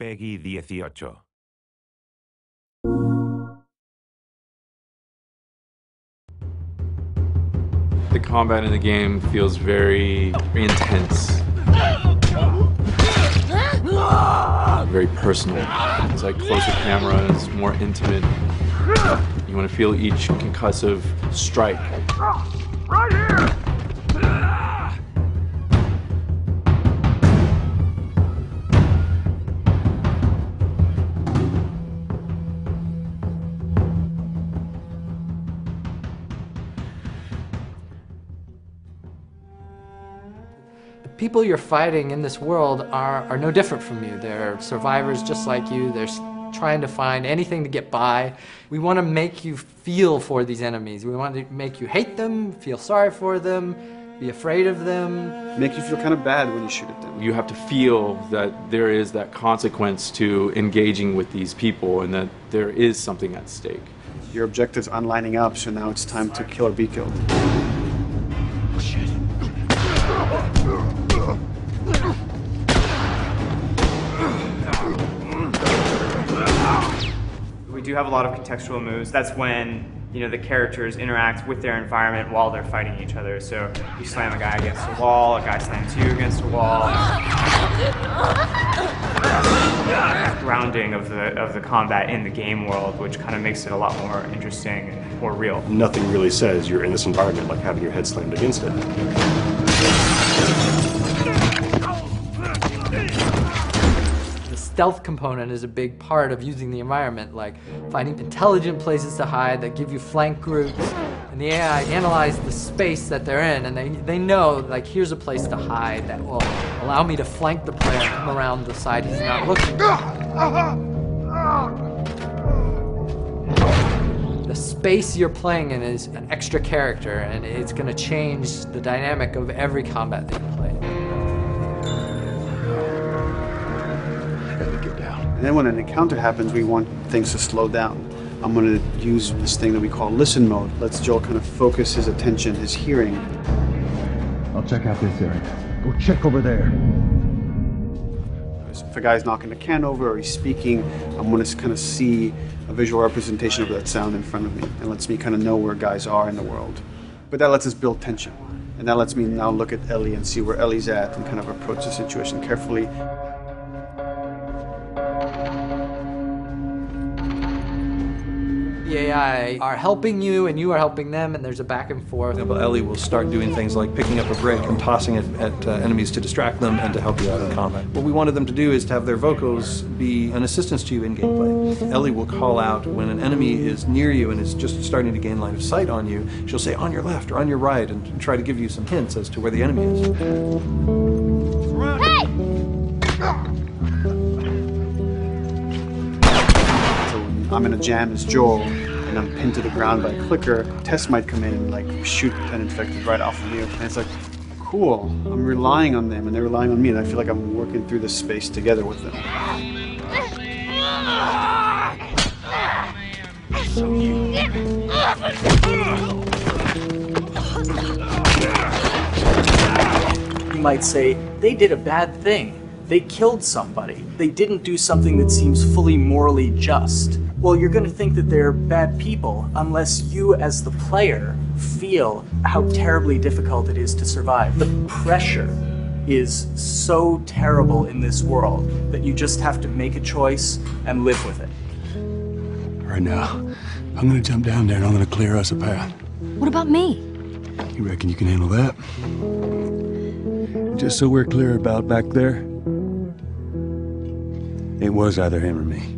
Peggy 18. The combat in the game feels very intense. Very personal. It's like closer camera, it's more intimate. You want to feel each concussive strike. Right here! The people you're fighting in this world are no different from you. They're survivors just like you. They're trying to find anything to get by. We want to make you feel for these enemies. We want to make you hate them, feel sorry for them, be afraid of them. Make you feel kind of bad when you shoot at them. You have to feel that there is that consequence to engaging with these people and that there is something at stake. Your objectives aren't lining up, so now it's time to kill or be killed. We do have a lot of contextual moves. That's when, the characters interact with their environment while they're fighting each other. So you slam a guy against a wall, a guy slams you against a wall. Grounding of the combat in the game world, which kind of makes it a lot more interesting and more real. Nothing really says you're in this environment like having your head slammed against it. Stealth component is a big part of using the environment, like finding intelligent places to hide that give you flank groups. And the AI analyze the space that they're in, and they know, like, here's a place to hide that will allow me to flank the player and come around the side he's not looking. The space you're playing in is an extra character, and it's going to change the dynamic of every combat that you play. And then when an encounter happens, we want things to slow down. I'm going to use this thing that we call listen mode. Lets Joel kind of focus his attention, his hearing. I'll check out this area. Go check over there. If a guy's knocking a can over or he's speaking, I'm going to kind of see a visual representation of that sound in front of me. It lets me kind of know where guys are in the world. But that lets us build tension. And that lets me now look at Ellie and see where Ellie's at and kind of approach the situation carefully. The AI are helping you and you are helping them, and there's a back and forth. For example, Ellie will start doing things like picking up a brick and tossing it at enemies to distract them and to help you out in combat. What we wanted them to do is to have their vocals be an assistance to you in gameplay. Ellie will call out when an enemy is near you and is just starting to gain line of sight on you. She'll say on your left or on your right and try to give you some hints as to where the enemy is. Hey! I'm in a jam as Joel, and I'm pinned to the ground by a clicker. Tess might come in and like shoot an infected right off of me, and it's like, cool. I'm relying on them, and they're relying on me, and I feel like I'm working through this space together with them. You might say, they did a bad thing. They killed somebody. They didn't do something that seems fully morally just. Well, you're going to think that they're bad people unless you, as the player, feel how terribly difficult it is to survive. The pressure is so terrible in this world that you just have to make a choice and live with it. Right now, I'm gonna jump down there and I'm gonna clear us a path. What about me? You reckon you can handle that? Just so we're clear about back there, it was either him or me.